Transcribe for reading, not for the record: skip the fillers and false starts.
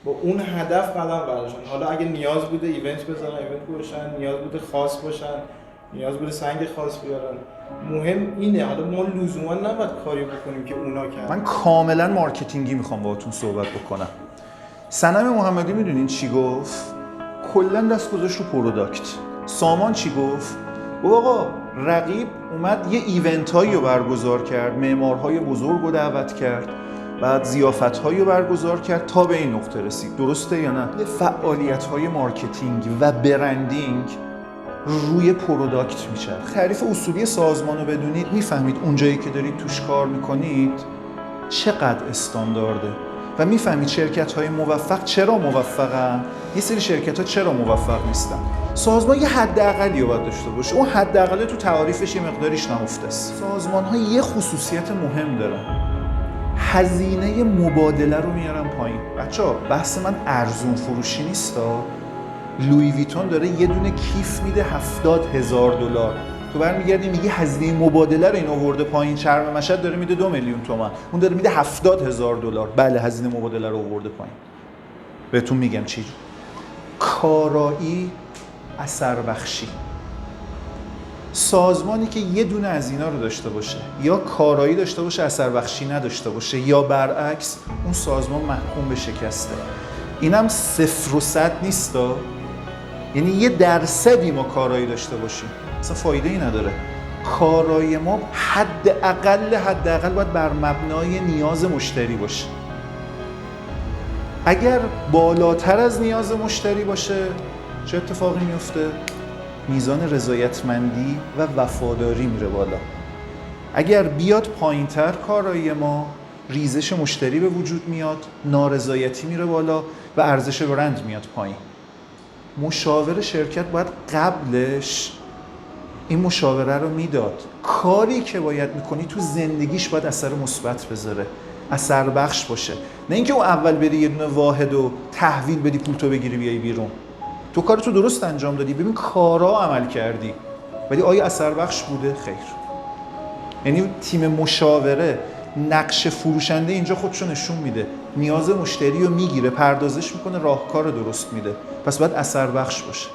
با اون هدف قدم برداشتن. حالا اگه نیاز بوده ایونت بزنن ایونت باشن، نیاز بوده خاص باشن، نیاز بوده سنگ خاص بیارن، مهم اینه. حالا ما لزوما نباید کاری بکنیم که اونا کردن. من کاملا مارکتینگی میخوام باهاتون صحبت بکنم. صنم محمدی میدونین چی گفت؟ کلا دست گذاشت رو پروداکت. سامان چی گفت؟ آقا رقیب اومد یه ایونت هایی رو برگزار کرد، معمارهای بزرگ رو دعوت کرد، بعد ضیافت هایی رو برگزار کرد تا به این نقطه رسید. درسته یا نه؟ فعالیت های مارکتینگ و برندینگ روی پروداکت میشه. تعریف اصولی سازمان رو بدونید میفهمید اونجایی که دارید توش کار میکنید چقدر استاندارده و میفهمید شرکت های موفق چرا موفقن، یه سری شرکت ها چرا موفق نیستن. سازمان یه حداقلی رو باید داشته باشه. اون حداقل تو تعاریفش یه مقداریش نهفته است. سازمان ها یه خصوصیت مهم دارن، هزینه مبادله رو میارن پایین. بچه‌ها بحث من ارزون فروشی نیستا. لویی ویتون داره یه دونه کیف میده $70,000. تو برمیگردی میگی هزینه مبادله رو این آورده پایین. چرم مشهد داره میده 2 میلیون تومان، اون داره میده $70,000. بله هزینه مبادله رو آورده پایین. بهتون میگم چی. کارایی، اثر بخشی. سازمانی که یه دونه از اینا رو داشته باشه، یا کارایی داشته باشه اثر بخشی نداشته باشه، یا برعکس، اون سازمان محکوم به شکسته. اینم 0 و 100 نیستا. یعنی 1% ما کارایی داشته باشیم اصلا فایده ای نداره. کارایی ما حداقل باید بر مبنای نیاز مشتری باشه. اگر بالاتر از نیاز مشتری باشه چه اتفاقی میفته؟ میزان رضایتمندی و وفاداری میره بالا. اگر بیاد پایینتر کارایی ما، ریزش مشتری به وجود میاد، نارضایتی میره بالا و ارزش برند میاد پایین. مشاور شرکت باید قبلش این مشاوره رو میداد. کاری که باید میکنی تو زندگیش باید اثر مثبت بذاره، اثر بخش باشه. نه اینکه اون اول بری یه دونه واحد و تحویل بدی پولتو بگیری بیای بیرون. تو کارتو درست انجام دادی، ببین کارا عمل کردی، ولی آیا اثر بخش بوده؟ خیر. یعنی تیم مشاوره نقش فروشنده اینجا خودشو نشون میده، نیاز مشتری رو میگیره، پردازش میکنه، راهکار درست میده. پس باید اثر بخش باشه.